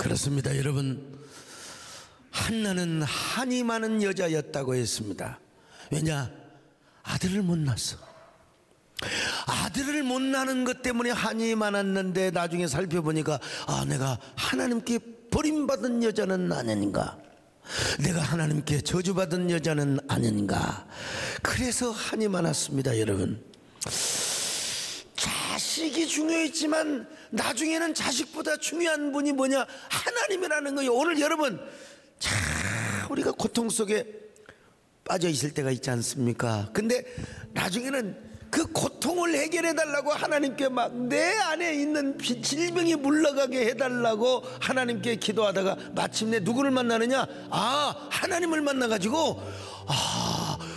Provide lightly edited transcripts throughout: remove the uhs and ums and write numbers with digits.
그렇습니다. 여러분, 한나는 한이 많은 여자였다고 했습니다. 왜냐? 아들을 못 낳았어. 아들을 못 낳는 것 때문에 한이 많았는데 나중에 살펴보니까 내가 하나님께 버림받은 여자는 아닌가, 내가 하나님께 저주받은 여자는 아닌가. 그래서 한이 많았습니다. 여러분, 자식이 중요했지만 나중에는 자식보다 중요한 분이 뭐냐? 하나님이라는 거예요. 오늘 여러분, 우리가 고통 속에 빠져 있을 때가 있지 않습니까? 근데 나중에는 그 고통을 해결해 달라고 하나님께 막 내 안에 있는 질병이 물러가게 해달라고 하나님께 기도하다가 마침내 누구를 만나느냐? 하나님을 만나가지고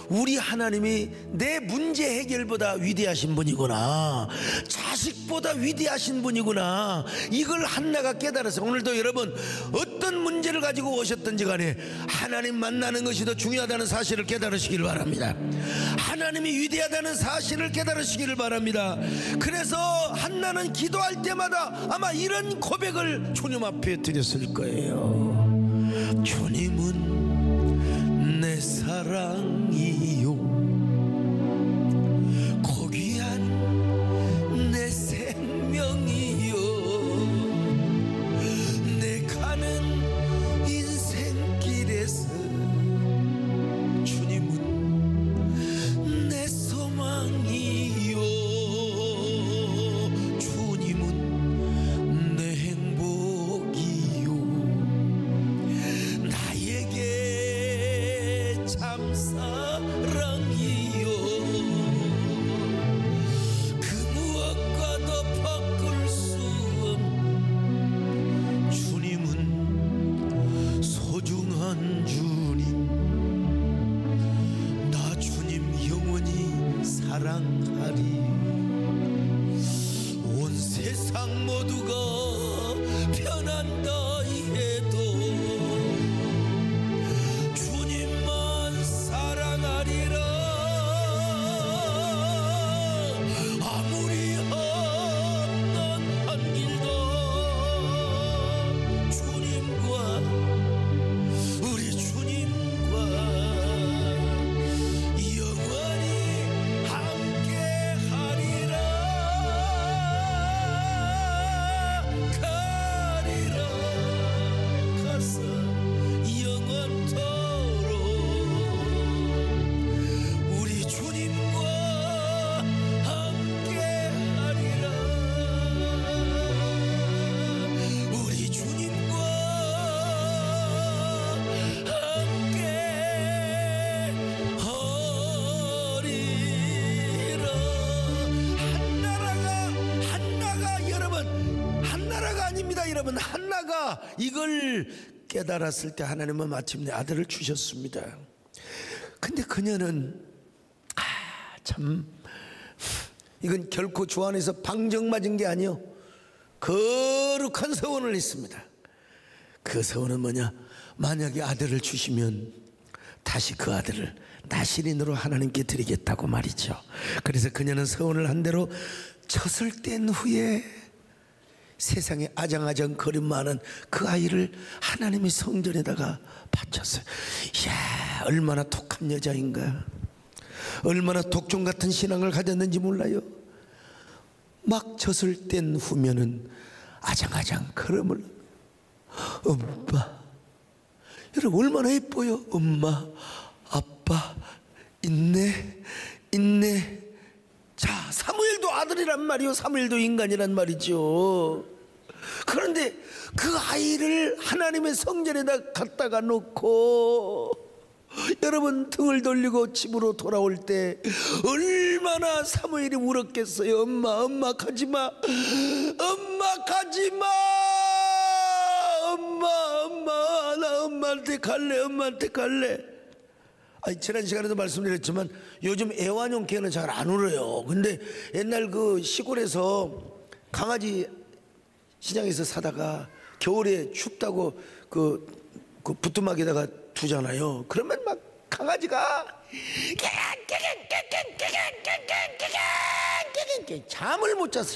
우리 하나님이 내 문제 해결보다 위대하신 분이구나, 자식보다 위대하신 분이구나, 이걸 한나가 깨달아서 오늘도 여러분, 어떤 문제를 가지고 오셨든지 간에 하나님 만나는 것이 더 중요하다는 사실을 깨달으시기를 바랍니다. 하나님이 위대하다는 사실을 깨달으시기를 바랍니다. 그래서 한나는 기도할 때마다 아마 이런 고백을 주님 앞에 드렸을 거예요. 주님은 내 사랑이요, 고귀한 내 생명이요, 내 가는 인생길에서 주님은 내 소망이요, 주님은 내 행복이요, 나에게 참 사랑이요, 그 무엇과도 바꿀 수 없는 주님은 소중한 주님, 나 주님 영원히 사랑하리. 온 세상 모두가 변한다 해도 주님만 사랑하리라. 아무리 어떤 한 길도 주님과, 우리 주님과 영원히 함께 하리라. 가리라 가서 영원토록 우리 주님과 함께 하리라. 우리 주님과 함께 하리라. 한나가 여러분, 한나라가 아닙니다. 여러분, 한나가 이걸 깨달았을 때 하나님은 마침내 아들을 주셨습니다. 근데 그녀는 참, 이건 결코 주 안에서 방정맞은 게 아니요, 거룩한 서원을 했습니다. 그 서원은 뭐냐? 만약에 아들을 주시면 다시 그 아들을 나실인으로 하나님께 드리겠다고 말이죠. 그래서 그녀는 서원을 한 대로 젖을 뗀 후에 세상에 아장아장 거림많은 그 아이를 하나님의 성전에다가 바쳤어요. 이야, 얼마나 독한 여자인가, 얼마나 독종 같은 신앙을 가졌는지 몰라요. 막 젖을 뗀 후면은 아장아장 걸음을, 엄마, 여러분 얼마나 예뻐요. 엄마, 아빠, 있네. 자, 사무엘도 아들이란 말이요, 사무엘도 인간이란 말이죠. 그런데 그 아이를 하나님의 성전에다 갖다가 놓고 여러분 등을 돌리고 집으로 돌아올 때 얼마나 사무엘이 울었겠어요. 엄마 가지마, 엄마 가지마, 엄마 나 엄마한테 갈래. 지난 시간에도 말씀드렸지만 요즘 애완용 개는 잘 안 울어요. 근데 옛날 그 시골에서 강아지 시장에서 사다가 겨울에 춥다고 그 부뚜막에다가 두잖아요. 그러면 막 강아지가 잠을 못 잤어.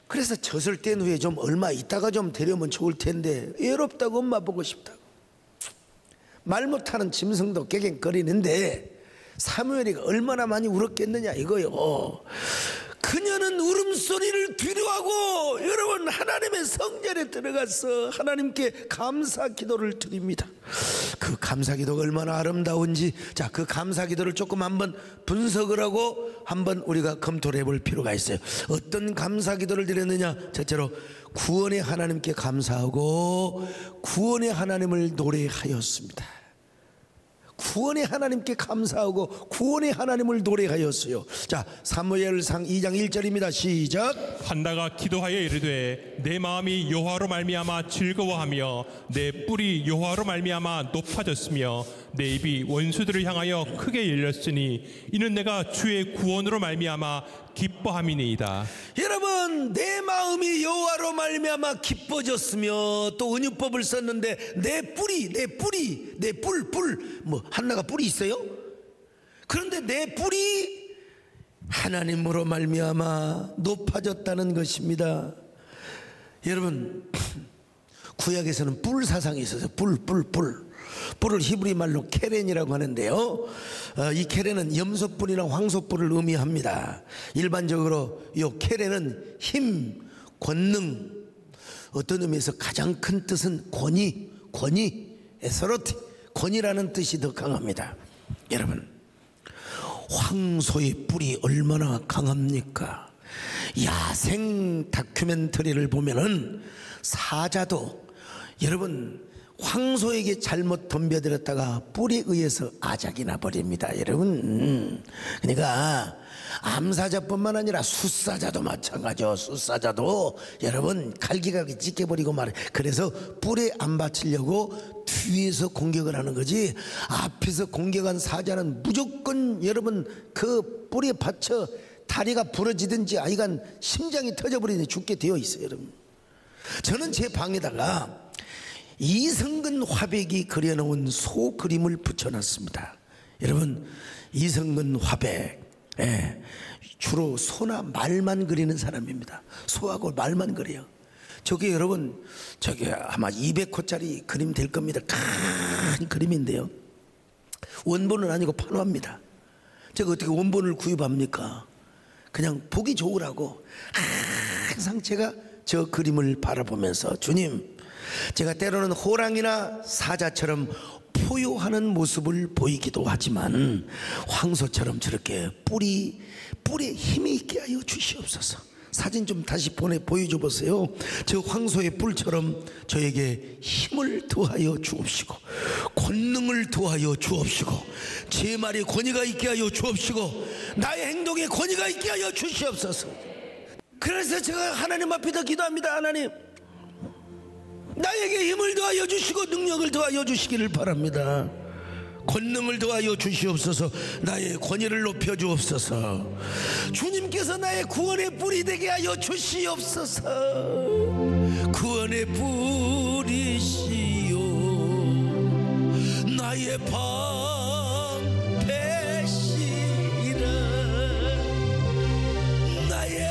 그래서 젖을 뗀 후에 좀 얼마 있다가 좀 데려오면 좋을 텐데 외롭다고 엄마 보고 싶다고. 말 못하는 짐승도 깨갱거리는데 사무엘이가 얼마나 많이 울었겠느냐 이거요. 그녀는 울음소리를 뒤로하고 여러분 하나님의 성전에 들어가서 하나님께 감사 기도를 드립니다. 그 감사 기도가 얼마나 아름다운지, 자, 그 감사 기도를 조금 한번 분석을 하고 한번 우리가 검토를 해볼 필요가 있어요. 어떤 감사 기도를 드렸느냐? 첫째로 구원의 하나님께 감사하고 구원의 하나님을 노래하였습니다. 구원의 하나님께 감사하고 구원의 하나님을 노래하였어요. 자, 사무엘상 2장 1절입니다. 시작. 한나가 기도하여 이르되 내 마음이 여호와로 말미암아 즐거워하며 내 뿔이 여호와로 말미암아 높아졌으며 내 입이 원수들을 향하여 크게 열렸으니 이는 내가 주의 구원으로 말미암아 기뻐함이니이다. 여러분, 내 마음이 여호와로 말미암아 기뻐졌으며, 또 은유법을 썼는데 내 뿔 뭐 한나가 뿔이 있어요? 그런데 내 뿔이 하나님으로 말미암아 높아졌다는 것입니다. 여러분, 구약에서는 뿔 사상이 있어서 뿔을 히브리 말로 케렌이라고 하는데요, 이 케렌은 염소뿔이나 황소뿔을 의미합니다. 일반적으로 이 케렌은 힘, 권능, 어떤 의미에서 가장 큰 뜻은 권위, 에서로티, 권위라는 뜻이 더 강합니다. 여러분, 황소의 뿔이 얼마나 강합니까? 야생 다큐멘터리를 보면은 사자도, 여러분, 황소에게 잘못 덤벼들었다가 뿔에 의해서 아작이 나버립니다. 여러분, 그러니까 암사자뿐만 아니라 숫사자도 마찬가지요. 숫사자도 여러분 갈기갈기 찢겨버리고 말해. 그래서 뿔에 안 받치려고 뒤에서 공격을 하는 거지, 앞에서 공격한 사자는 무조건 여러분 그 뿔에 받쳐 다리가 부러지든지 아이간 심장이 터져버리든지 죽게 되어 있어요. 여러분, 저는 제 방에다가 이성근 화백이 그려놓은 소 그림을 붙여놨습니다. 여러분, 이성근 화백, 주로 소나 말만 그리는 사람입니다. 소하고 말만 그려요. 저게 여러분, 저게 아마 200호짜리 그림 될 겁니다. 큰 그림인데요, 원본은 아니고 판화입니다. 제가 어떻게 원본을 구입합니까? 그냥 보기 좋으라고 항상 제가 저 그림을 바라보면서, 주님, 제가 때로는 호랑이나 사자처럼 포효하는 모습을 보이기도 하지만 황소처럼 저렇게 뿔에 힘이 있게 하여 주시옵소서. 사진 좀 다시 보여줘 보세요. 저 황소의 뿔처럼 저에게 힘을 더하여 주옵시고 권능을 더하여 주옵시고 제 말에 권위가 있게 하여 주옵시고 나의 행동에 권위가 있게 하여 주시옵소서. 그래서 제가 하나님 앞에서 기도합니다. 하나님, 나에게 힘을 더하여 주시고 능력을 더하여 주시기를 바랍니다. 권능을 더하여 주시옵소서. 나의 권위를 높여 주옵소서. 주님께서 나의 구원의 뿔이 되게 하여 주시옵소서. 구원의 뿔이시요 나의 방패시라. 나의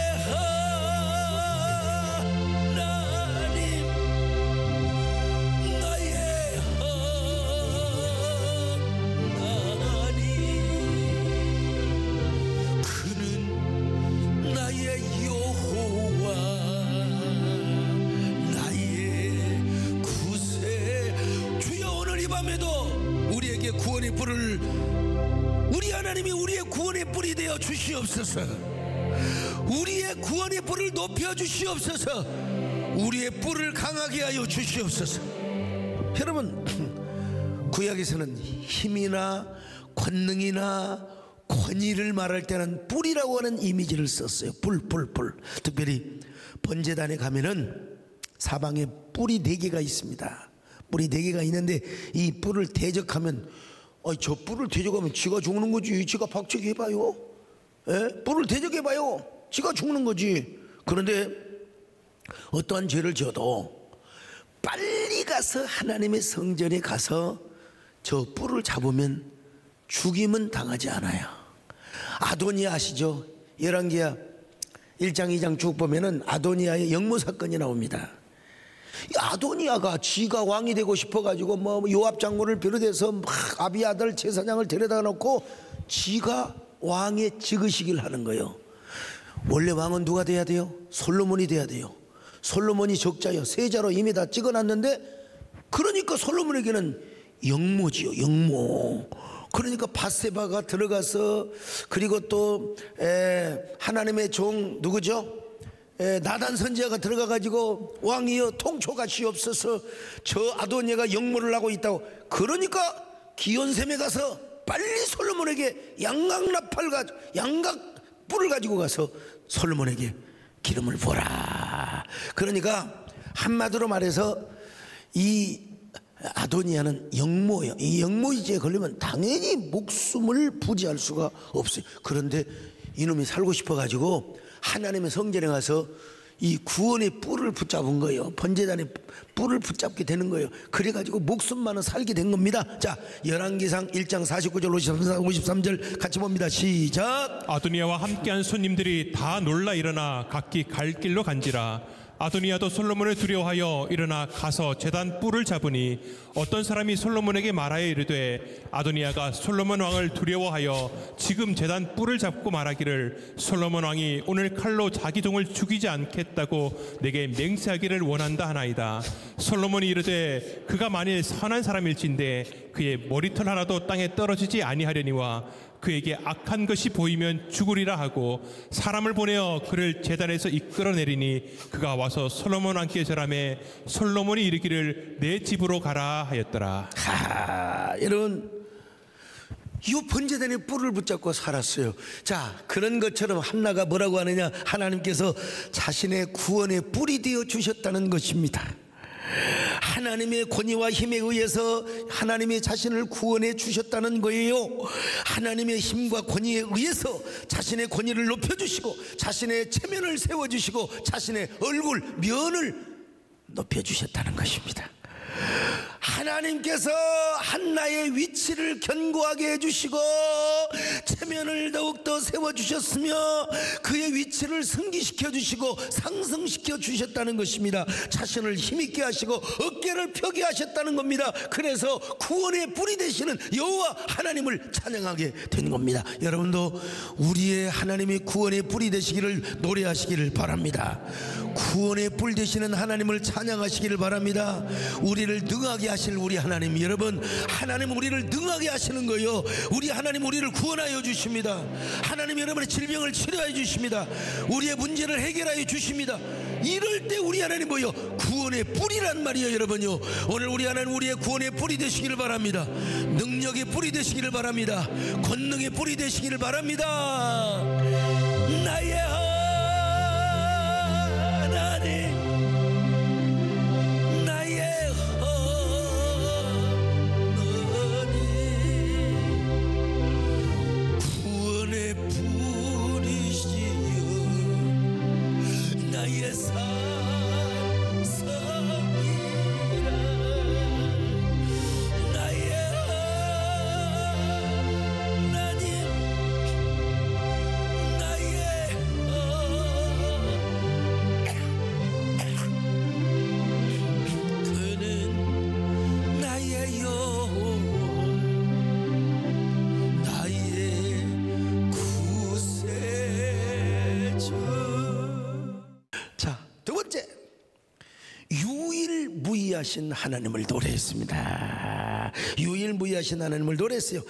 구원의 뿔을, 우리 하나님이 우리의 구원의 뿔이 되어 주시옵소서. 우리의 구원의 뿔을 높여 주시옵소서. 우리의 뿔을 강하게 하여 주시옵소서. 여러분, 구약에서는 힘이나 권능이나 권위를 말할 때는 뿔이라고 하는 이미지를 썼어요. 뿔. 특별히 번제단에 가면은 사방에 뿔이 4개가 있습니다. 뿔이 4개가 있는데 이 뿔을 대적하면, 저 뿔을 대적하면 지가 죽는 거지. 지가 박치기 해봐요. 뿔을 대적해봐요. 지가 죽는 거지. 그런데 어떠한 죄를 지어도 빨리 가서 하나님의 성전에 가서 저 뿔을 잡으면 죽임은 당하지 않아요. 아도니아 아시죠? 열왕기하 1장 2장 쭉 보면은 아도니아의 영모 사건이 나옵니다. 이 아도니아가 지가 왕이 되고 싶어가지고 뭐 요압 장군을 비롯해서 막 아비아달 제사장을 데려다 놓고 지가 왕의 즉위식을 하는 거예요. 원래 왕은 누가 돼야 돼요? 솔로몬이 돼야 돼요. 솔로몬이 적자요, 세자로 이미 다 찍어놨는데, 그러니까 솔로몬에게는 영모지요, 영모. 그러니까 밧세바가 들어가서, 그리고 또 하나님의 종 누구죠? 나단 선지자가 들어가가지고 왕이여 통촉하시옵소서, 저 아도니아가 영모를 하고 있다고. 그러니까 기온샘에 가서 빨리 솔로몬에게 양각 뿔을 가지고 가서 솔로몬에게 기름을 부어라. 그러니까 한마디로 말해서 이 아도니아는 영모예요. 이 영모이지에 걸리면 당연히 목숨을 부지할 수가 없어요. 그런데 이놈이 살고 싶어가지고 하나님의 성전에 가서 이 구원의 뿔을 붙잡은 거예요. 번제단의 뿔을 붙잡게 되는 거예요. 그래가지고 목숨만은 살게 된 겁니다. 자, 열왕기상 1장 49절 53절 같이 봅니다. 시작. 아도니아와 함께한 손님들이 다 놀라 일어나 각기 갈 길로 간지라. 아도니아도 솔로몬을 두려워하여 일어나 가서 제단 뿔을 잡으니 어떤 사람이 솔로몬에게 말하여 이르되 아도니아가 솔로몬 왕을 두려워하여 지금 제단 뿔을 잡고 말하기를 솔로몬 왕이 오늘 칼로 자기 종을 죽이지 않겠다고 내게 맹세하기를 원한다 하나이다. 솔로몬이 이르되 그가 만일 선한 사람일진데 그의 머리털 하나도 땅에 떨어지지 아니하려니와 그에게 악한 것이 보이면 죽으리라 하고 사람을 보내어 그를 제단에서 이끌어내리니 그가 와서 솔로몬 왕께 절하매 솔로몬이 이르기를 내 집으로 가라 하였더라. 여러분, 이 번제단에 뿔을 붙잡고 살았어요. 자, 그런 것처럼 한나가 뭐라고 하느냐, 하나님께서 자신의 구원의 뿔이 되어 주셨다는 것입니다. 하나님의 권위와 힘에 의해서 하나님이 자신을 구원해 주셨다는 거예요. 하나님의 힘과 권위에 의해서 자신의 권위를 높여주시고 자신의 체면을 세워주시고 자신의 얼굴, 면을 높여주셨다는 것입니다. 하나님께서 한나의 위치를 견고하게 해주시고 체면을 더욱더 세워주셨으며 그의 위치를 승기시켜 주시고 상승시켜 주셨다는 것입니다. 자신을 힘있게 하시고 어깨를 펴게 하셨다는 겁니다. 그래서 구원의 뿔이 되시는 여호와 하나님을 찬양하게 된 겁니다. 여러분도 우리의 하나님이 구원의 뿔이 되시기를 노래하시기를 바랍니다. 구원의 뿔 되시는 하나님을 찬양하시기를 바랍니다. 우리를 능하게 하실 우리 하나님, 여러분, 하나님 우리를 능하게 하시는 거예요. 우리 하나님 우리를 구원하여 주십니다. 하나님 여러분의 질병을 치료해 주십니다. 우리의 문제를 해결하여 주십니다. 이럴 때 우리 하나님 뭐요? 구원의 뿔이란 말이에요. 여러분요, 오늘 우리 하나님 우리의 구원의 뿔이 되시기를 바랍니다. 능력의 뿔이 되시기를 바랍니다. 권능의 뿔이 되시기를 바랍니다. 나의 하나님, 유일무이하신 하나님을 노래했습니다. 유일무이하신 하나님을 노래했어요.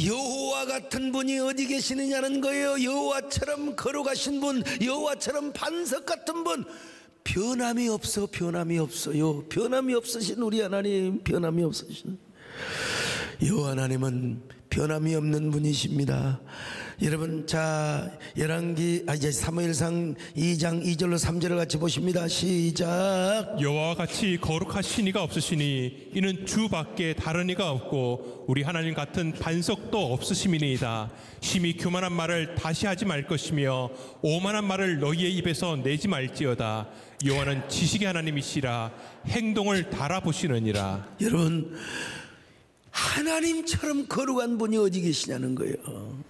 여호와 같은 분이 어디 계시느냐는 거예요. 여호와처럼 걸어가신 분, 여호와처럼 반석 같은 분, 변함이 없어, 변함이 없어요. 변함이 없으신 우리 하나님, 변함이 없으신 여호와 하나님은 변함이 없는 분이십니다. 여러분, 자, 이제 사무엘상 2장 2절로 3절을 같이 보십니다. 시작. 여호와와 같이 거룩하신 이가 없으시니 이는 주밖에 다른 이가 없고 우리 하나님 같은 반석도 없으심이니이다. 심히 교만한 말을 다시 하지 말 것이며 오만한 말을 너희의 입에서 내지 말지어다. 여호와는 지식의 하나님이시라 행동을 달아보시느니라. 여러분, 하나님처럼 거룩한 분이 어디 계시냐는 거예요.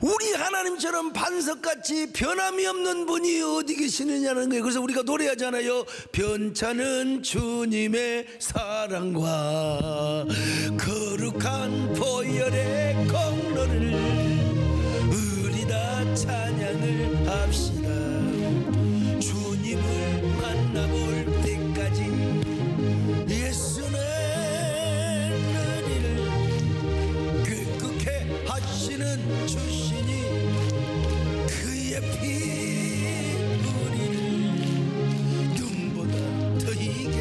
우리 하나님처럼 반석같이 변함이 없는 분이 어디 계시느냐는 거예요. 그래서 우리가 노래하잖아요. 변찮은 주님의 사랑과 거룩한 보혈의 공로를 우리 다 찬양을 합시다. 주님을 만나볼 때까지 예수는 우리를 꾀꾀해 하시는 주시니 그의 피 우리를 눈보다 더 이게.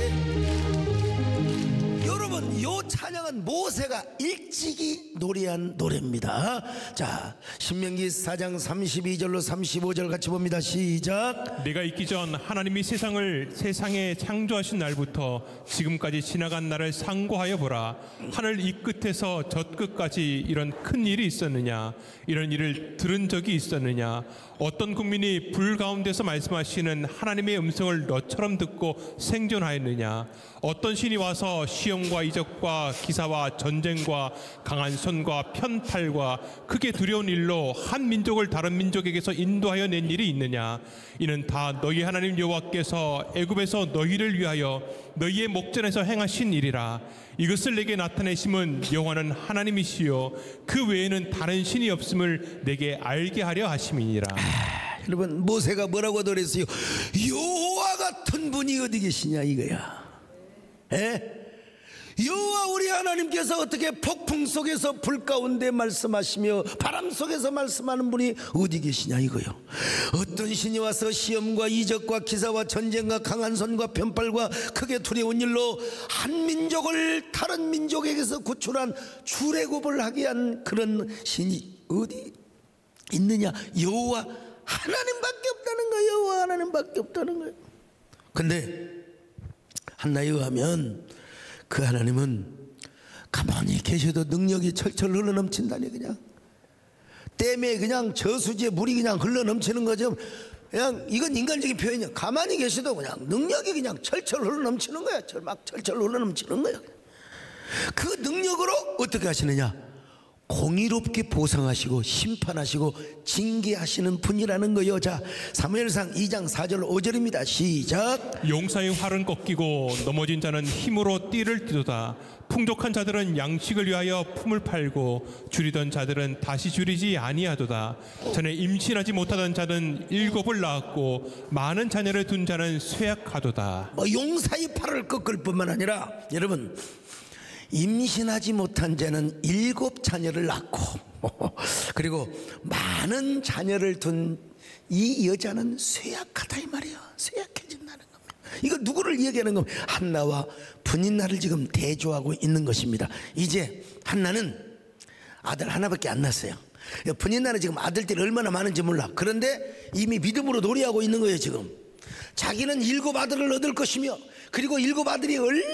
여러분, 요 찬양은 모세가 일찍이 노래한 노래입니다. 자, 신명기 4장 32절로 35절 같이 봅니다. 시작. 내가 있기 전 하나님이 세상에 창조하신 날부터 지금까지 지나간 날을 상고하여 보라. 하늘 이 끝에서 저 끝까지 이런 큰 일이 있었느냐? 이런 일을 들은 적이 있었느냐? 어떤 국민이 불 가운데서 말씀하시는 하나님의 음성을 너처럼 듣고 생존하였느냐? 어떤 신이 와서 시험과 이적과 기사와 전쟁과 강한 손과 편팔과 크게 두려운 일로 한 민족을 다른 민족에게서 인도하여 낸 일이 있느냐? 이는 다 너희 하나님 여호와께서 애굽에서 너희를 위하여 너희의 목전에서 행하신 일이라. 이것을 내게 나타내심은 여호와는 하나님이시요 그 외에는 다른 신이 없음을 내게 알게 하려 하심이니라. 여러분, 모세가 뭐라고 노래했어요? 여호와 같은 분이 어디 계시냐 이거야. 여호와 우리 하나님께서 어떻게 폭풍 속에서 불 가운데 말씀하시며 바람 속에서 말씀하는 분이 어디 계시냐 이거요. 어떤 신이 와서 시험과 이적과 기사와 전쟁과 강한 손과 편팔과 크게 두려운 일로 한 민족을 다른 민족에게서 구출한 출애굽을 하게 한 그런 신이 어디 있느냐? 여호와 하나님밖에 없다는 거예요. 여호와 하나님밖에 없다는 거예요. 근데 한나에 의하면 그 하나님은 가만히 계셔도 능력이 철철 흘러넘친다니. 그냥 댐에 그냥 저수지에 물이 그냥 흘러넘치는 거죠. 그냥 이건 인간적인 표현이야. 가만히 계셔도 그냥 능력이 그냥 철철 흘러넘치는 거야. 막 철철 흘러넘치는 거야. 그 능력으로 어떻게 하시느냐? 공의롭게 보상하시고 심판하시고 징계하시는 분이라는 거예요. 자, 사무엘상 2장 4절 5절입니다. 시작. 용사의 활은 꺾이고 넘어진 자는 힘으로 띠를 띠도다. 풍족한 자들은 양식을 위하여 품을 팔고 줄이던 자들은 다시 줄이지 아니하도다. 전에 임신하지 못하던 자는 7을 낳았고 많은 자녀를 둔 자는 쇠약하도다. 용사의 팔을 꺾을 뿐만 아니라 여러분, 임신하지 못한 자는 7 자녀를 낳고 그리고 많은 자녀를 둔 이 여자는 쇠약하다 이 말이에요. 쇠약해진다는 겁니다. 이거 누구를 얘기하는 겁니까? 한나와 분인나를 지금 대조하고 있는 것입니다. 이제 한나는 아들 하나밖에 안 낳았어요. 분인나는 지금 아들들이 얼마나 많은지 몰라. 그런데 이미 믿음으로 노래하고 있는 거예요. 지금 자기는 7 아들을 얻을 것이며 그리고 7 아들이 얼마나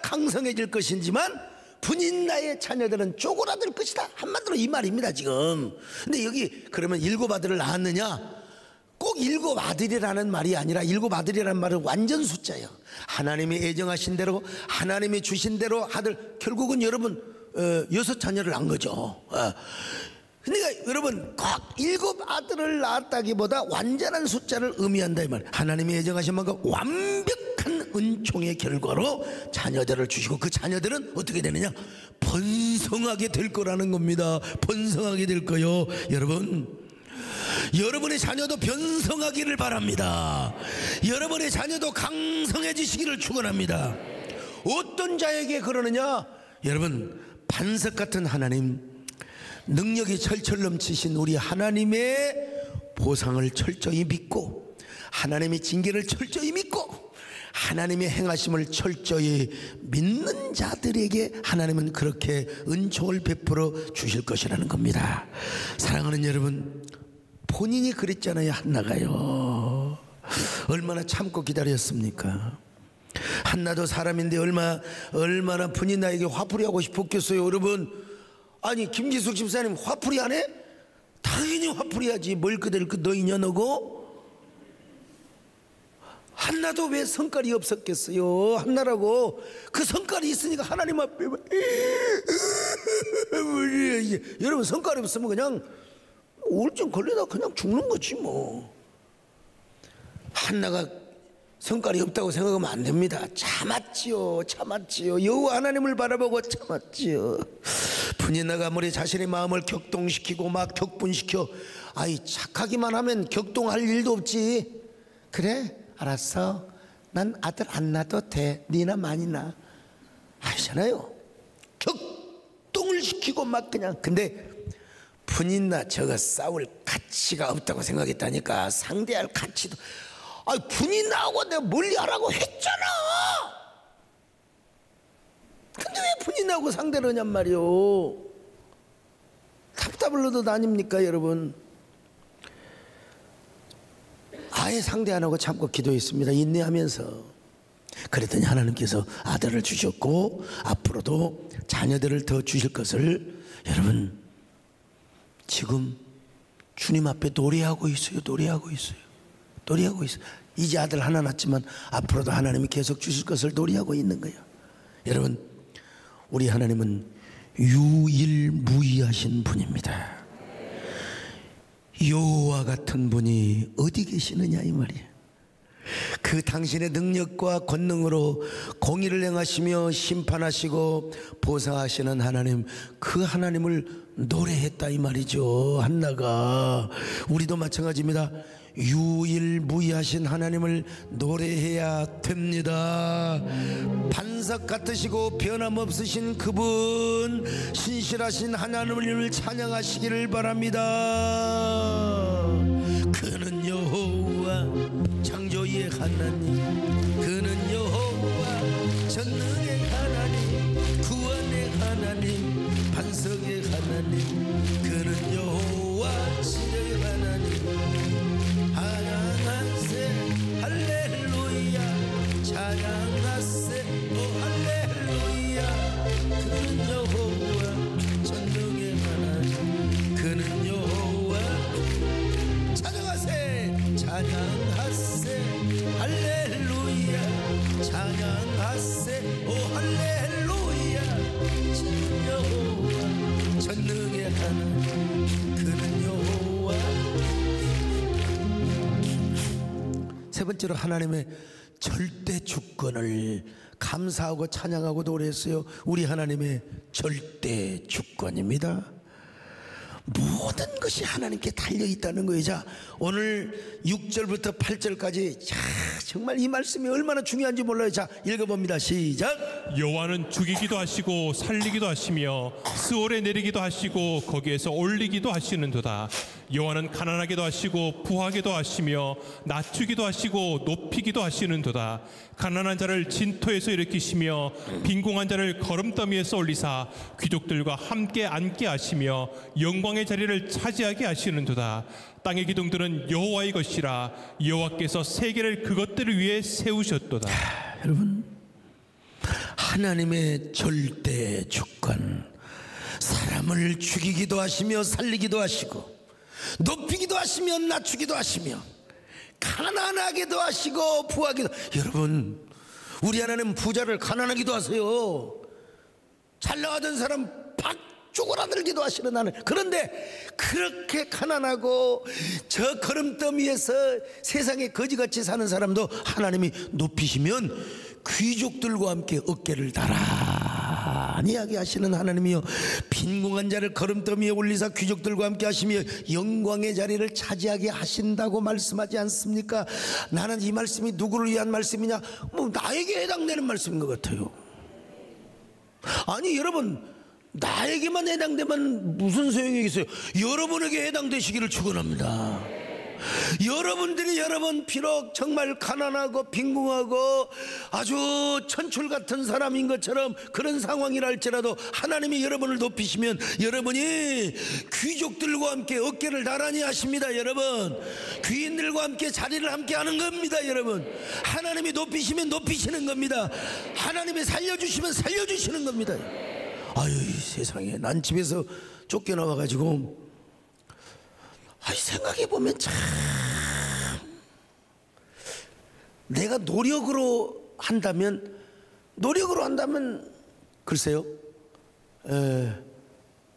강성해질 것인지만 분인나의 자녀들은 쪼그라들 것이다. 한마디로 이 말입니다 지금. 근데 여기 그러면 7 아들을 낳았느냐? 꼭 7 아들이라는 말이 아니라 7 아들이라는 말은 완전 숫자예요. 하나님이 애정하신 대로 하나님이 주신 대로 아들, 결국은 여러분 6 자녀를 낳은 거죠. 그러니까 여러분 꼭 7 아들을 낳았다기보다 완전한 숫자를 의미한다 이 말. 하나님이 애정하신 만큼 완벽한 은총의 결과로 자녀들을 주시고 그 자녀들은 어떻게 되느냐? 번성하게 될 거라는 겁니다. 번성하게 될 거요. 여러분의 자녀도 번성하기를 바랍니다. 여러분의 자녀도 강성해지시기를 축원합니다. 어떤 자에게 그러느냐? 여러분, 반석 같은 하나님, 능력이 철철 넘치신 우리 하나님의 보상을 철저히 믿고 하나님의 징계를 철저히 믿고 하나님의 행하심을 철저히 믿는 자들에게 하나님은 그렇게 은총을 베풀어 주실 것이라는 겁니다. 사랑하는 여러분, 본인이 그랬잖아요. 한나가요. 얼마나 참고 기다렸습니까? 한나도 사람인데 얼마나 분인나에게 화풀이 하고 싶었겠어요. 여러분, 아니 김기숙 집사님 화풀이 안 해? 당연히 화풀이 하지. 뭘 그댈 그 너희냐 너고? 한나도 왜 성깔이 없었겠어요? 한나라고 그 성깔이 있으니까 하나님 앞에 여러분 성깔이 없으면 그냥 우울증 걸리다 그냥 죽는 거지 뭐. 한나가 성깔이 없다고 생각하면 안 됩니다. 참았지요. 여호와 하나님을 바라보고 참았지요. 분이나가 아무리 자신의 마음을 격동시키고 막 격분시켜, 아이 착하기만 하면 격동할 일도 없지. 그래 알았어, 난 아들 안 낳아도 돼, 니나 많이 낳아 하시잖아요. 격동을 시키고 막 그냥. 근데 분이나 저거 싸울 가치가 없다고 생각했다니까. 상대할 가치도, 분이나하고 내가 멀리하라고 했잖아. 근데 왜 분이나하고 상대를 하냔 말이오. 답답을 얻어도 아닙니까 여러분. 아예 상대 안 하고 참고 기도했습니다. 인내하면서. 그랬더니 하나님께서 아들을 주셨고 앞으로도 자녀들을 더 주실 것을 여러분 지금 주님 앞에 노래하고 있어요. 이제 아들 하나 낳았지만 앞으로도 하나님이 계속 주실 것을 노래하고 있는 거예요. 여러분, 우리 하나님은 유일무이하신 분입니다. 여호와 같은 분이 어디 계시느냐 이 말이에요. 그 당신의 능력과 권능으로 공의를 행하시며 심판하시고 보상하시는 하나님, 그 하나님을 노래했다 이 말이죠. 한나가. 우리도 마찬가지입니다. 유일무이하신 하나님을 노래해야 됩니다. 반석 같으시고 변함없으신 그분, 신실하신 하나님을 찬양하시기를 바랍니다. 그는 여호와 창조의 하나님, 그는 여호와 전능의 하나님, 구원의 하나님, 반석의 하나님, 그는 여호와 지혜의 하나님. 찬양하세 할렐루야, 찬양하세 오 할렐루야. 그는 여호와 전능의 하나님, 그는 여호와. 찬양하세 할렐루야, 찬양하세 오 할렐루야. 그는 여호와 전능의 하나님, 그는 여호와. 세 번째로 하나님의 절대 주권을 감사하고 찬양하고 노래했어요. 우리 하나님의 절대 주권입니다. 모든 것이 하나님께 달려있다는 거예요. 자, 오늘 6절부터 8절까지 정말 이 말씀이 얼마나 중요한지 몰라요. 자, 읽어봅니다. 시작. 여호와는 죽이기도 하시고 살리기도 하시며 스올에 내리기도 하시고 거기에서 올리기도 하시는도다. 여호와는 가난하게도 하시고 부하게도 하시며 낮추기도 하시고 높이기도 하시는도다. 가난한 자를 진토에서 일으키시며 빈궁한 자를 거름더미에서 올리사 귀족들과 함께 앉게 하시며 영광의 자리를 차지하게 하시는도다. 땅의 기둥들은 여호와의 것이라 여호와께서 세계를 그것들을 위해 세우셨도다. 여러분, 하나님의 절대 주권, 사람을 죽이기도 하시며 살리기도 하시고 높이기도 하시며 낮추기도 하시며 가난하게도 하시고 부하게도. 여러분, 우리 하나님 부자를 가난하기도 하세요. 잘 나가던 사람 팍 쪼그라들기도 하시는 하나님. 그런데 그렇게 가난하고 저 거름더미에서 세상에 거지같이 사는 사람도 하나님이 높이시면 귀족들과 함께 어깨를 나란히 하게 하시는 하나님이요, 빈궁한 자를 거름더미에 올리사 귀족들과 함께 하시며 영광의 자리를 차지하게 하신다고 말씀하지 않습니까? 나는 이 말씀이 누구를 위한 말씀이냐? 뭐 나에게 해당되는 말씀인 것 같아요. 아니 여러분, 나에게만 해당되면 무슨 소용이 있어요? 여러분에게 해당되시기를 축원합니다. 여러분들이 여러분 비록 정말 가난하고 빈궁하고 아주 천출 같은 사람인 것처럼 그런 상황이라 할지라도 하나님이 여러분을 높이시면 여러분이 귀족들과 함께 어깨를 나란히 하십니다. 여러분, 귀인들과 함께 자리를 함께 하는 겁니다. 여러분, 하나님이 높이시면 높이시는 겁니다. 하나님이 살려주시면 살려주시는 겁니다. 아유, 세상에, 난 집에서 쫓겨나와가지고 생각해보면 참 내가 노력으로 한다면 글쎄요,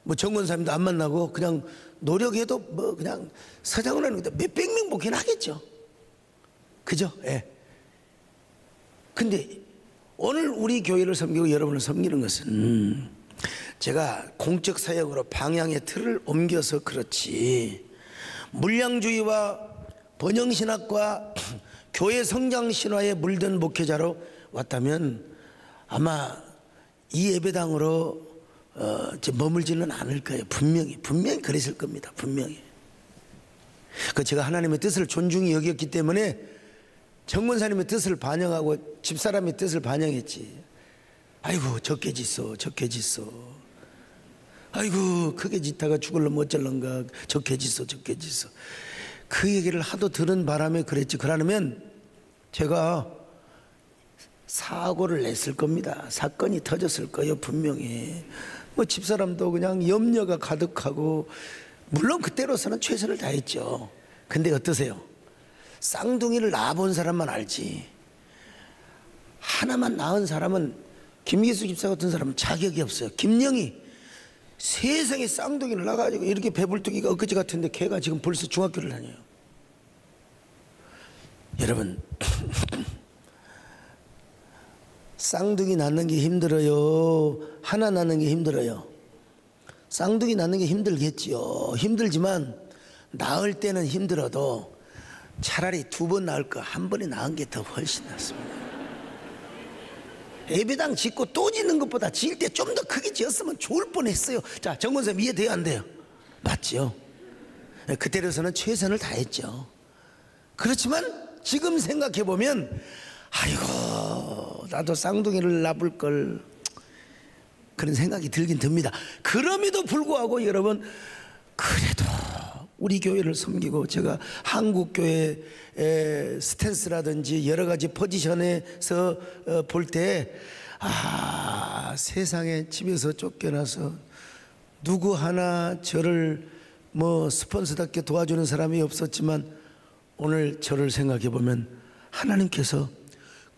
뭐 정권사님도 안 만나고 그냥 노력해도 뭐 그냥 서장을 하는 것도 몇백 명 먹긴 하겠죠. 그죠? 예. 근데 오늘 우리 교회를 섬기고 여러분을 섬기는 것은 제가 공적 사역으로 방향의 틀을 옮겨서 그렇지, 물량주의와 번영신학과 교회 성장신화에 물든 목회자로 왔다면 아마 이 예배당으로 머물지는 않을 거예요. 분명히 그랬을 겁니다. 분명히. 그 제가 하나님의 뜻을 존중히 여겼기 때문에 정권사님의 뜻을 반영하고 집사람의 뜻을 반영했지. 아이고 적게 짓어 아이고 크게 짓다가 죽을려면 어쩔런가, 적게 짓어 그 얘기를 하도 들은 바람에 그랬지. 그러면 제가 사고를 냈을 겁니다. 사건이 터졌을 거예요. 분명히. 뭐 집사람도 그냥 염려가 가득하고, 물론 그때로서는 최선을 다했죠. 근데 어떠세요? 쌍둥이를 낳아본 사람만 알지, 하나만 낳은 사람은, 김기수 집사 같은 사람은 자격이 없어요. 김영희 세상에 쌍둥이를 낳아가지고 이렇게 배불뚝이가 엊그제 같은데 걔가 지금 벌써 중학교를 다녀요. 여러분 쌍둥이 낳는 게 힘들어요? 하나 낳는 게 힘들어요? 쌍둥이 낳는 게 힘들겠지요. 힘들지만 낳을 때는 힘들어도 차라리 2번 낳을 거 1번에 낳은 게 더 훨씬 낫습니다. 예배당 짓고 또 짓는 것보다 지을 때 좀 더 크게 지었으면 좋을 뻔했어요. 자, 정권사님 이해돼요, 안 돼요? 맞죠? 그때로서는 최선을 다했죠. 그렇지만 지금 생각해보면 아이고 나도 쌍둥이를 낳을 걸, 그런 생각이 들긴 듭니다. 그럼에도 불구하고 여러분, 그래도 우리 교회를 섬기고 제가 한국교회 스탠스라든지 여러 가지 포지션에서 볼 때, 세상에 집에서 쫓겨나서 누구 하나 저를 뭐 스폰서답게 도와주는 사람이 없었지만, 오늘 저를 생각해 보면 하나님께서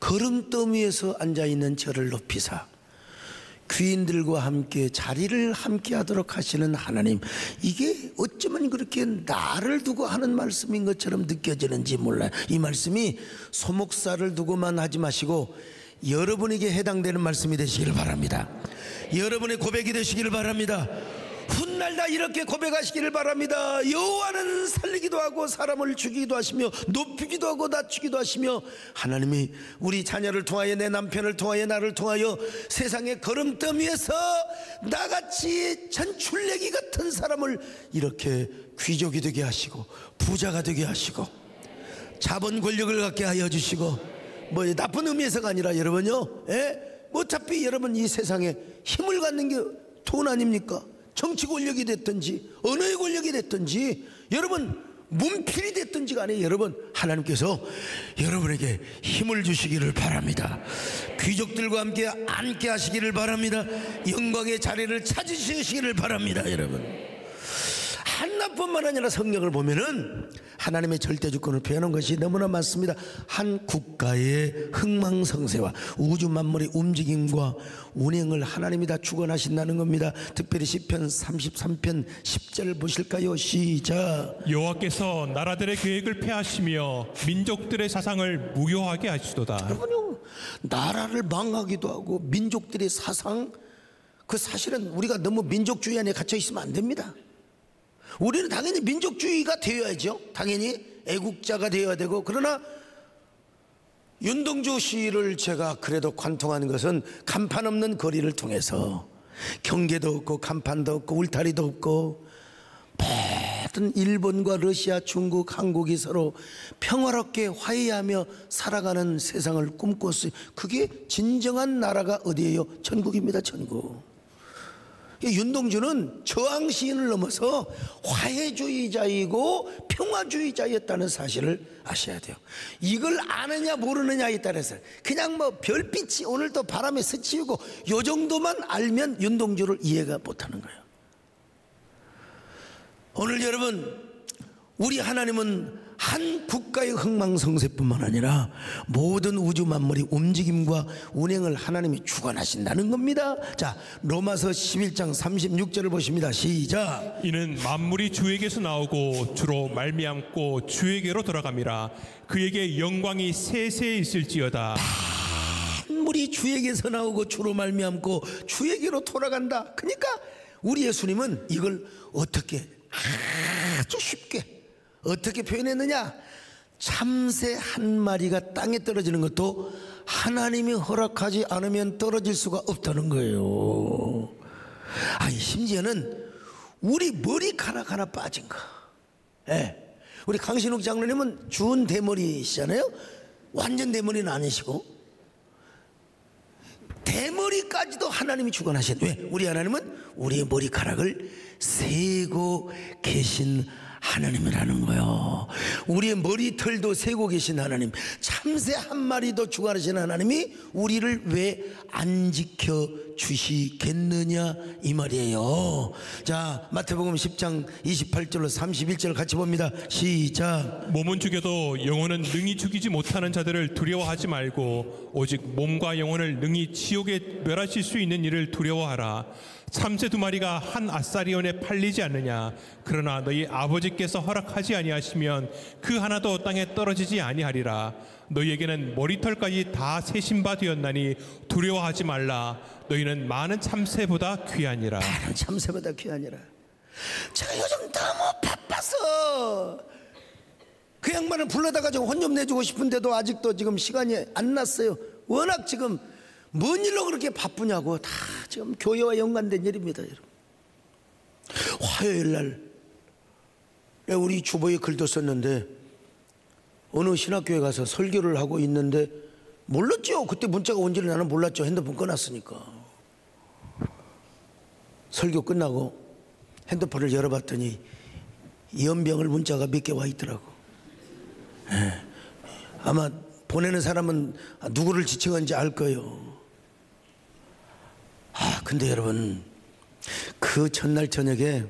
걸음더미에서 앉아있는 저를 높이사 귀인들과 함께 자리를 함께 하도록 하시는 하나님, 이게 어쩌면 그렇게 나를 두고 하는 말씀인 것처럼 느껴지는지 몰라요. 이 말씀이 소목사를 두고만 하지 마시고 여러분에게 해당되는 말씀이 되시기를 바랍니다. 여러분의 고백이 되시기를 바랍니다. 훗날 다 이렇게 고백하시기를 바랍니다. 여호와는 살리기도 하고 사람을 죽이기도 하시며 높이기도 하고 낮추기도 하시며, 하나님이 우리 자녀를 통하여, 내 남편을 통하여, 나를 통하여 세상의 걸음더미에서 나같이 전출레기 같은 사람을 이렇게 귀족이 되게 하시고 부자가 되게 하시고 자본 권력을 갖게 하여 주시고, 뭐 나쁜 의미에서가 아니라 여러분요, 어차피 여러분 이 세상에 힘을 갖는 게 돈 아닙니까? 정치 권력이 됐든지 언어의 권력이 됐든지 여러분 문필이 됐든지 간에 여러분, 하나님께서 여러분에게 힘을 주시기를 바랍니다. 귀족들과 함께 앉게 하시기를 바랍니다. 영광의 자리를 찾으시기를 바랍니다. 여러분, 한나뿐만 아니라 성경을 보면은 하나님의 절대주권을 표현한 것이 너무나 많습니다. 한 국가의 흥망성쇠와 우주 만물의 움직임과 운행을 하나님이 다 주관하신다는 겁니다. 특별히 시편 33편 10절 보실까요? 시작. 여호와께서 나라들의 계획을 폐하시며 민족들의 사상을 무효하게 하시도다. 그러니까요, 나라를 망하기도 하고 민족들의 사상, 그 사실은 우리가 너무 민족주의 안에 갇혀 있으면 안 됩니다. 우리는 당연히 민족주의가 되어야죠. 당연히 애국자가 되어야 되고, 그러나 윤동주 씨를 제가 그래도 관통하는 것은 간판 없는 거리를 통해서, 경계도 없고 간판도 없고 울타리도 없고, 모든 일본과 러시아, 중국, 한국이 서로 평화롭게 화해하며 살아가는 세상을 꿈꿨어요. 그게 진정한 나라가 어디예요? 천국입니다. 천국. 윤동주는 저항 시인을 넘어서 화해주의자이고 평화주의자였다는 사실을 아셔야 돼요. 이걸 아느냐 모르느냐에 따라서 그냥 뭐 별빛이 오늘도 바람에 스치고 요 정도만 알면 윤동주를 이해가 못하는 거예요. 오늘 여러분, 우리 하나님은 한 국가의 흥망성쇠뿐만 아니라 모든 우주 만물의 움직임과 운행을 하나님이 주관하신다는 겁니다. 자, 로마서 11장 36절을 보십니다. 시작. 이는 만물이 주에게서 나오고 주로 말미암고 주에게로 돌아갑니다. 그에게 영광이 세세에 있을지어다. 만물이 주에게서 나오고 주로 말미암고 주에게로 돌아간다. 그러니까 우리 예수님은 이걸 어떻게 아주 쉽게 어떻게 표현했느냐? 참새 한 마리가 땅에 떨어지는 것도 하나님이 허락하지 않으면 떨어질 수가 없다는 거예요. 아니, 심지어는 우리 머리카락 하나 빠진 거. 예. 우리 강신욱 장로님은 준 대머리시잖아요. 완전 대머리는 아니시고 대머리까지도 하나님이 주관하신. 왜? 우리 하나님은 우리의 머리카락을 세고 계신 하나님이라는 거요. 우리의 머리털도 세고 계신 하나님, 참새 한 마리도 주관하신 하나님이 우리를 왜 안 지켜 주시겠느냐 이 말이에요. 자, 마태복음 10장 28절로 31절 같이 봅니다. 시작. 몸은 죽여도 영혼은 능히 죽이지 못하는 자들을 두려워하지 말고 오직 몸과 영혼을 능히 지옥에 멸하실 수 있는 이를 두려워하라. 참새 2마리가 한 아사리온에 팔리지 않느냐? 그러나 너희 아버지께서 허락하지 아니하시면 그 하나도 땅에 떨어지지 아니하리라. 너희에게는 머리털까지 다 세신 바 되었나니 두려워하지 말라. 너희는 많은 참새보다 귀하니라. 많은 참새보다 귀하니라. 제가 요즘 너무 바빠서 그 양반을 불러다가 좀 혼 좀 내주고 싶은데도 아직도 지금 시간이 안 났어요. 워낙 지금 뭔 일로 그렇게 바쁘냐고. 다 지금 교회와 연관된 일입니다, 여러분. 화요일 날 우리 주보에 글도 썼는데 어느 신학교에 가서 설교를 하고 있는데 몰랐죠. 그때 문자가 온지를 나는 몰랐죠. 핸드폰 꺼놨으니까. 설교 끝나고 핸드폰을 열어봤더니 연병을 문자가 몇 개 와 있더라고. 네. 아마 보내는 사람은 누구를 지칭한지 알 거예요. 근데 여러분, 그 전날 저녁에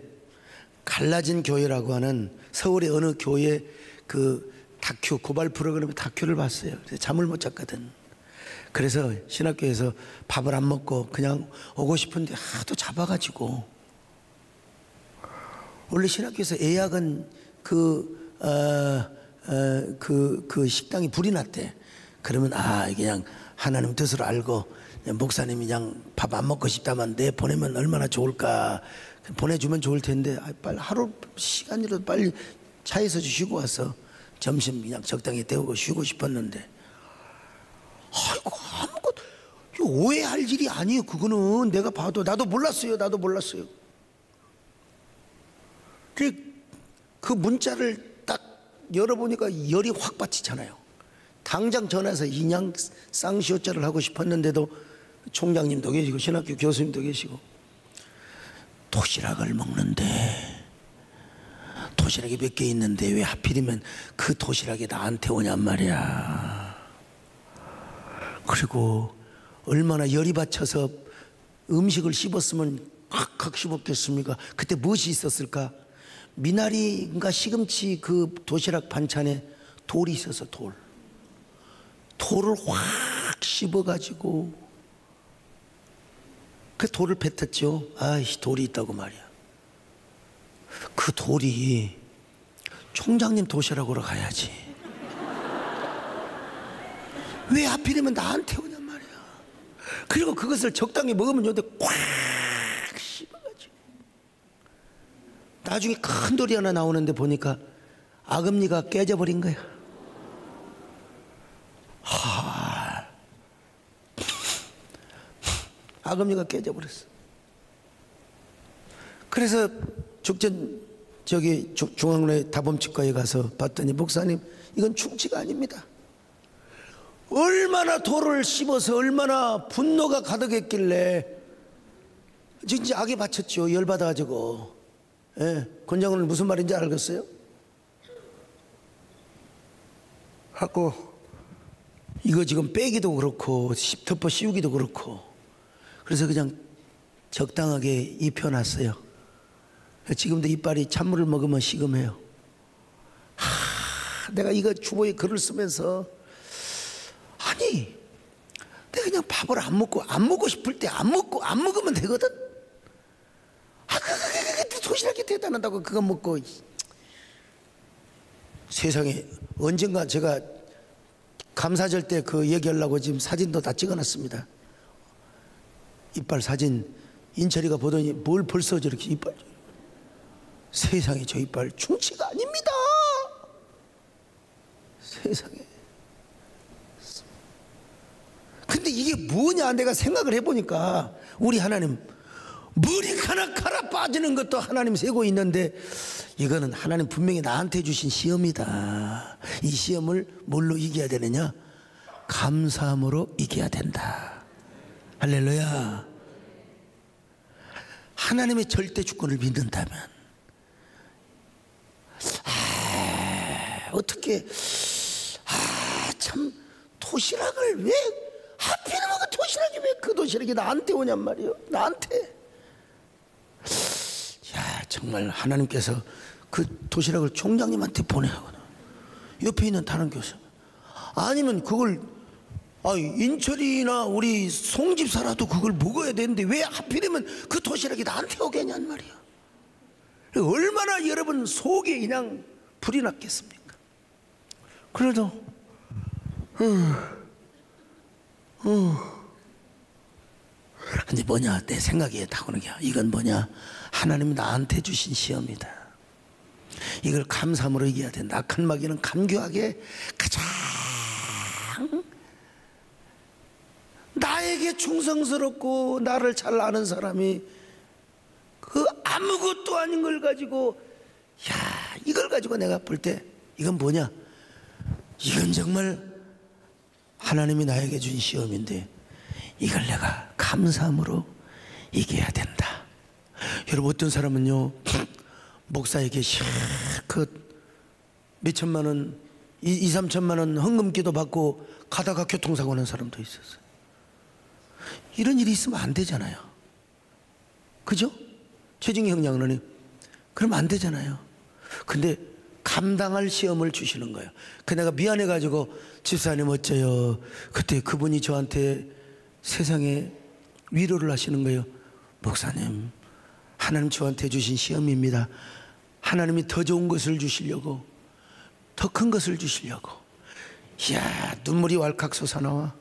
갈라진 교회라고 하는 서울의 어느 교회 그 다큐, 고발 프로그램 다큐를 봤어요. 그래서 잠을 못 잤거든. 그래서 신학교에서 밥을 안 먹고 그냥 오고 싶은데 하도 잡아가지고, 원래 신학교에서 예약은 그 식당이 불이 났대. 그러면 그냥 하나님 뜻을 알고 목사님이 그냥 밥 안 먹고 싶다만 내 보내면 얼마나 좋을까. 보내주면 좋을 텐데 빨리 하루 시간이라도 빨리 차에서 쉬고 와서 점심 그냥 적당히 때우고 쉬고 싶었는데, 아이고 아무것도 오해할 일이 아니에요. 그거는 내가 봐도 나도 몰랐어요. 그 문자를 딱 열어보니까 열이 확 받치잖아요. 당장 전화해서 인양 쌍시오자를 하고 싶었는데도 총장님도 계시고 신학교 교수님도 계시고, 도시락을 먹는데 도시락이 몇 개 있는데 왜 하필이면 그 도시락이 나한테 오냔 말이야. 그리고 얼마나 열이 받쳐서 음식을 씹었으면 칵칵 씹었겠습니까? 그때 무엇이 있었을까? 미나리인가 시금치 그 도시락 반찬에 돌이 있어서 돌을 확 씹어가지고 그 돌을 뱉었죠. 돌이 있다고 말이야. 그 돌이 총장님 도시락으로 가야지. 왜 하필이면 나한테 오냔 말이야. 그리고 그것을 적당히 먹으면 좋은데 꽉 씹어가지고 나중에 큰 돌이 하나 나오는데 보니까 아금니가 깨져버린 거야. 아금니가 깨져버렸어. 그래서 중앙로의 다범치과에 가서 봤더니 목사님, 이건 충치가 아닙니다. 얼마나 돌을 씹어서 얼마나 분노가 가득했길래 진짜 악에 바쳤죠. 열받아가지고. 권장은 무슨 말인지 알겠어요? 하고 이거 지금 빼기도 그렇고 덮어 씌우기도 그렇고, 그래서 그냥 적당하게 입혀놨어요. 지금도 이빨이 찬물을 먹으면 시금해요. 내가 이거 주보에 글을 쓰면서 아니 내가 그냥 밥을 안 먹고 싶을 때 안 먹으면 되거든. 그게 도시락이 대단하다고 그거 먹고. 세상에 언젠가 제가 감사절 때 그 얘기하려고 지금 사진도 다 찍어놨습니다. 이빨 사진 인철이가 보더니 뭘 벌써 저렇게 이빨. 세상에 저 이빨 충치가 아닙니다. 세상에. 근데 이게 뭐냐 내가 생각을 해보니까 우리 하나님 머리카락 갈아 빠지는 것도 하나님 세고 있는데 이거는 하나님 분명히 나한테 주신 시험이다. 이 시험을 뭘로 이겨야 되느냐? 감사함으로 이겨야 된다. 할렐루야. 하나님의 절대 주권을 믿는다면 어떻게 참 도시락을 왜 하필이면 그 도시락이 왜 그 도시락이 나한테 오냔 말이에요. 나한테. 야 정말 하나님께서 그 도시락을 총장님한테 보내거나 옆에 있는 다른 교수 아니면 그걸 인철이나 우리 송집사라도 그걸 먹어야 되는데 왜 하필이면 그 도시락이 나한테 오겠냔 말이야. 얼마나 여러분 속에 그냥 불이 났겠습니까? 그래도 근데 뭐냐 내 생각에 다오는 게 이건 뭐냐 하나님이 나한테 주신 시험이다. 이걸 감사함으로 이겨야 된다. 악한 마귀는 감교하게 가장 나에게 충성스럽고 나를 잘 아는 사람이 그 아무것도 아닌 걸 가지고 이걸 가지고 내가 볼 때 이건 뭐냐 이건 정말 하나님이 나에게 준 시험인데 이걸 내가 감사함으로 이겨야 된다. 여러분 어떤 사람은요 목사에게 실컷 몇천만 원 2-3천만 원 헌금 기도 받고 가다가 교통사고 난 사람도 있었어요. 이런 일이 있으면 안 되잖아요. 그죠? 최진기 형 장로님 그러면 안 되잖아요. 근데 감당할 시험을 주시는 거예요. 그 내가 미안해가지고 집사님 어째요 그때 그분이 저한테 세상에 위로를 하시는 거예요. 목사님 하나님 저한테 주신 시험입니다. 하나님이 더 좋은 것을 주시려고 더 큰 것을 주시려고. 이야 눈물이 왈칵 솟아나와.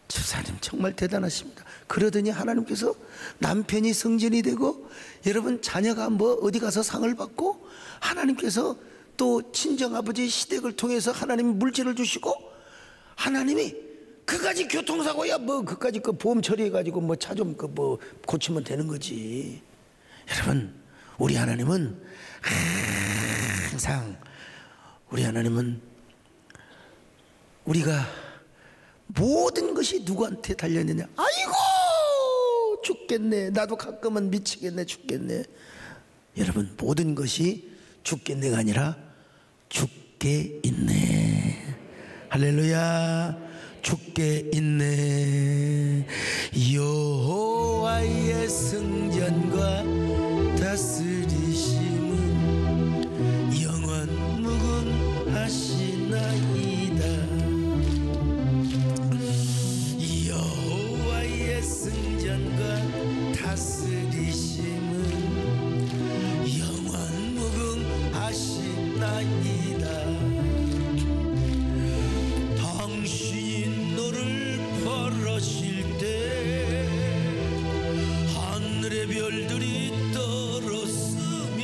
집사님 정말 대단하십니다. 그러더니 하나님께서 남편이 승진이 되고 여러분 자녀가 뭐 어디 가서 상을 받고 하나님께서 또 친정아버지의 시댁을 통해서 하나님이 물질을 주시고 하나님이 그까지 교통사고야 뭐 그까지 그 보험 처리해가지고 뭐 차 좀 그 뭐 고치면 되는 거지. 여러분 우리 하나님은 항상 우리 하나님은 우리가 모든 것이 누구한테 달려있느냐. 아이고 죽겠네 나도 가끔은 미치겠네 죽겠네. 여러분 모든 것이 죽겠네가 아니라 죽게 있네. 할렐루야. 죽게 있네. 여호와의 승전과 다스리심은 영원 무궁하시나이다. 여호와의 승전과 다스리심은 영원 무궁하시나이다. 당신이 너를 바라실 때 하늘의 별들이 떨었으며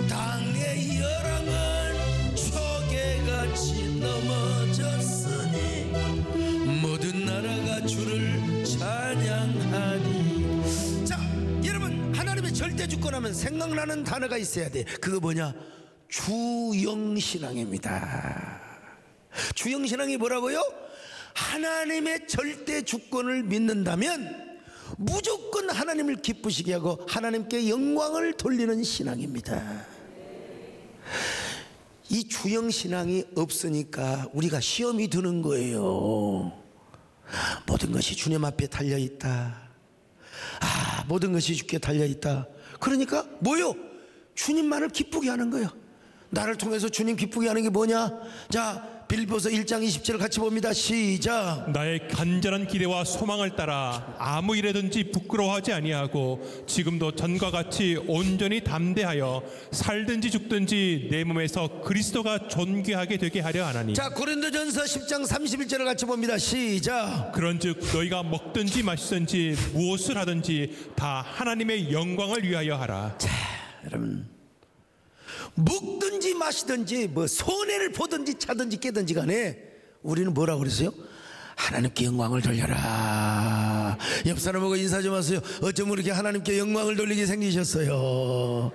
땅의 열왕은 초계같이 넘어졌으니 모든 나라가 주를 찬양하리. 자 여러분 하나님의 절대 주권하면 생각나는 단어가 있어야 돼. 그거 뭐냐? 주영신앙입니다. 주영신앙이 뭐라고요? 하나님의 절대 주권을 믿는다면 무조건 하나님을 기쁘시게 하고 하나님께 영광을 돌리는 신앙입니다. 이 주영신앙이 없으니까 우리가 시험이 드는 거예요. 모든 것이 주님 앞에 달려있다. 모든 것이 주께 달려있다. 그러니까 뭐요? 주님만을 기쁘게 하는 거예요. 나를 통해서 주님 기쁘게 하는 게 뭐냐? 자, 빌립보서 1장 20절 같이 봅니다. 시작. 나의 간절한 기대와 소망을 따라 아무 일에든지 부끄러워하지 아니하고 지금도 전과 같이 온전히 담대하여 살든지 죽든지 내 몸에서 그리스도가 존귀하게 되게 하려 하나니. 자, 고린도전서 10장 31절을 같이 봅니다. 시작. 그런즉 너희가 먹든지 마시든지 무엇을 하든지 다 하나님의 영광을 위하여 하라. 자, 여러분, 먹든지 마시든지 뭐 손해를 보든지 차든지 깨든지 간에 우리는 뭐라고 그랬어요? 하나님께 영광을 돌려라. 옆 사람하고 인사 좀 하세요. 어쩜 이렇게 하나님께 영광을 돌리게 생기셨어요?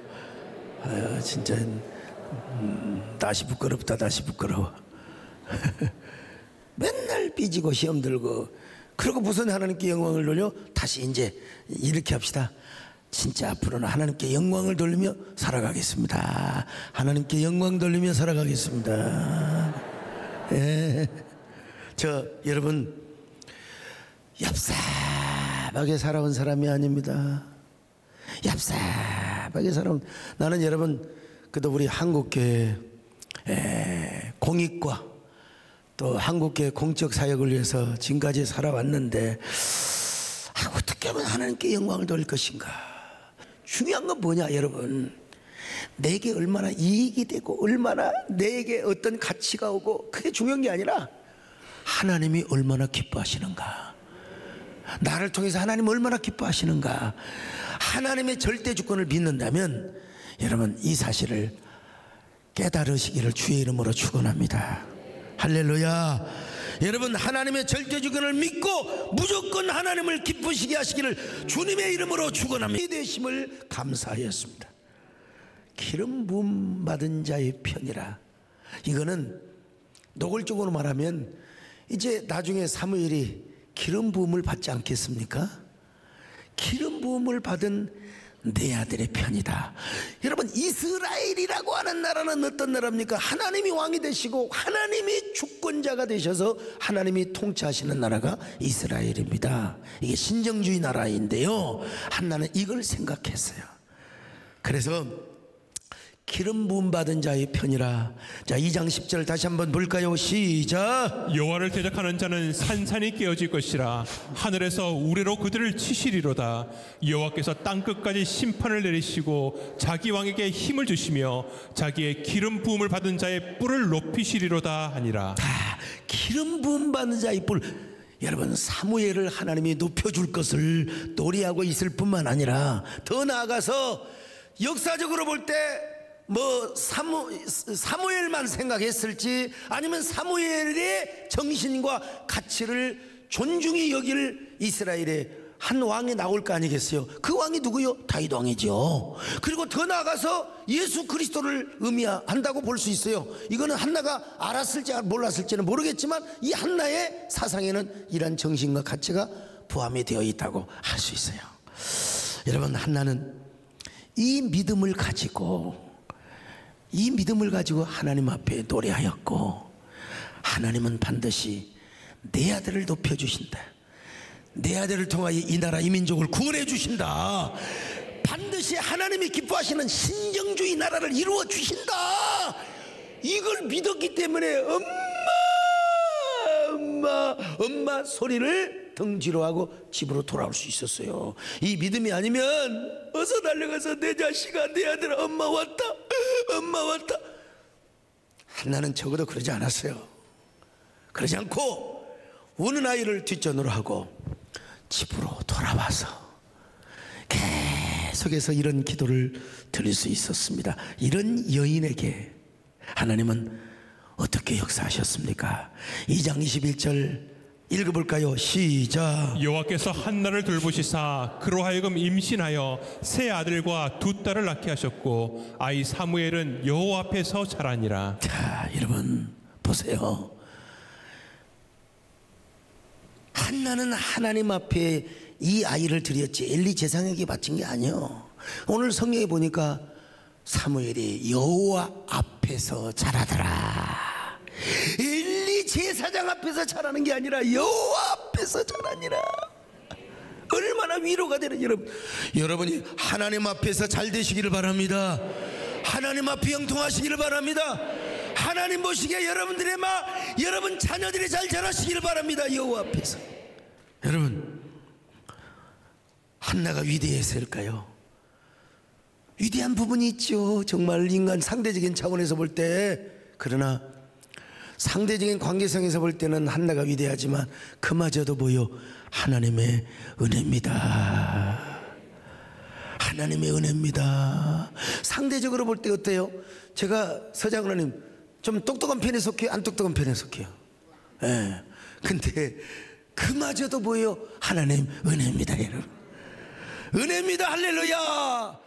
아유, 진짜 다시 부끄럽다. 다시 부끄러워. 맨날 삐지고 시험 들고 그러고 무슨 하나님께 영광을 돌려? 다시 이제 이렇게 합시다. 진짜 앞으로는 하나님께 영광을 돌리며 살아가겠습니다. 하나님께 영광 돌리며 살아가겠습니다. 예. 저 여러분 얍삽하게 살아온 사람이 아닙니다. 얍삽하게 살아온, 나는 여러분 그래도 우리 한국교회 공익과 또 한국교회 공적 사역을 위해서 지금까지 살아왔는데 어떻게 하면 하나님께 영광을 돌릴 것인가? 중요한 건 뭐냐 여러분, 내게 얼마나 이익이 되고 얼마나 내게 어떤 가치가 오고 그게 중요한 게 아니라 하나님이 얼마나 기뻐하시는가, 나를 통해서 하나님 얼마나 기뻐하시는가. 하나님의 절대 주권을 믿는다면 여러분 이 사실을 깨달으시기를 주의 이름으로 축원합니다. 할렐루야. 여러분 하나님의 절대 주권을 믿고 무조건 하나님을 기쁘시게 하시기를 주님의 이름으로 축원합니다. 이 되심을 감사하였습니다. 기름 부음 받은 자의 편이라. 이거는 노골적으로 말하면 이제 나중에 사무엘이 기름 부음을 받지 않겠습니까? 기름 부음을 받은 내 아들의 편이다. 여러분 이스라엘이라고 하는 나라는 어떤 나라입니까? 하나님이 왕이 되시고 하나님이 주권자가 되셔서 하나님이 통치하시는 나라가 이스라엘입니다. 이게 신정주의 나라인데요, 한나는 이걸 생각했어요. 그래서 기름 부음 받은 자의 편이라. 자, 2장 10절 다시 한번 볼까요? 시작. 여호와를 대적하는 자는 산산이 깨어질 것이라. 하늘에서 우레로 그들을 치시리로다. 여호와께서 땅끝까지 심판을 내리시고 자기 왕에게 힘을 주시며 자기의 기름 부음을 받은 자의 뿔을 높이시리로다 하니라. 기름 부음 받은 자의 뿔. 여러분 사무엘을 하나님이 높여줄 것을 노래하고 있을 뿐만 아니라 더 나아가서 역사적으로 볼 때 뭐 사무엘만 생각했을지 아니면 사무엘의 정신과 가치를 존중히 여길 이스라엘의 한 왕이 나올 거 아니겠어요? 그 왕이 누구요? 다윗 왕이죠. 그리고 더 나아가서 예수 그리스도를 의미한다고 볼 수 있어요. 이거는 한나가 알았을지 몰랐을지는 모르겠지만 이 한나의 사상에는 이런 정신과 가치가 포함이 되어 있다고 할 수 있어요. 여러분 한나는 이 믿음을 가지고 하나님 앞에 노래하였고, 하나님은 반드시 내 아들을 높여주신다, 내 아들을 통하여 이 나라 이 민족을 구원해 주신다, 반드시 하나님이 기뻐하시는 신정주의 나라를 이루어 주신다, 이걸 믿었기 때문에 엄마 소리를 덩지로 하고 집으로 돌아올 수 있었어요. 이 믿음이 아니면 어서 달려가서 내 자식아, 내 아들아, 엄마 왔다. 한나는 적어도 그러지 않았어요. 그러지 않고 우는 아이를 뒷전으로 하고 집으로 돌아와서 계속해서 이런 기도를 드릴 수 있었습니다. 이런 여인에게 하나님은 어떻게 역사하셨습니까? 2장 21절 읽어볼까요? 시작. 여호와께서 한나를 돌보시사 그로 하여금 임신하여 세 아들과 두 딸을 낳게 하셨고 아이 사무엘은 여호와 앞에서 자라니라. 자, 여러분 보세요. 한나는 하나님 앞에 이 아이를 드렸지 엘리 제사장에게 바친 게 아니에요. 오늘 성경에 보니까 사무엘이 여호와 앞에서 자라더라. 엘리 제사장 앞에서 자라는 게 아니라 여호와 앞에서 자라니라. 얼마나 위로가 되는 여러분이 하나님 앞에서 잘 되시기를 바랍니다. 하나님 앞에 형통하시기를 바랍니다. 하나님 보시기에 여러분들의 여러분 자녀들이 잘 자라시기를 바랍니다. 여호와 앞에서. 여러분, 한나가 위대했을까요? 위대한 부분이 있죠. 정말 인간 상대적인 차원에서 볼 때. 그러나 상대적인 관계성에서 볼 때는 한나가 위대하지만 그마저도 뭐요? 하나님의 은혜입니다. 하나님의 은혜입니다. 상대적으로 볼 때 어때요? 제가 서장로님 좀 똑똑한 편에 속해요? 안 똑똑한 편에 속해요? 예. 근데 그마저도 뭐요? 하나님 은혜입니다, 여러분. 은혜입니다. 할렐루야.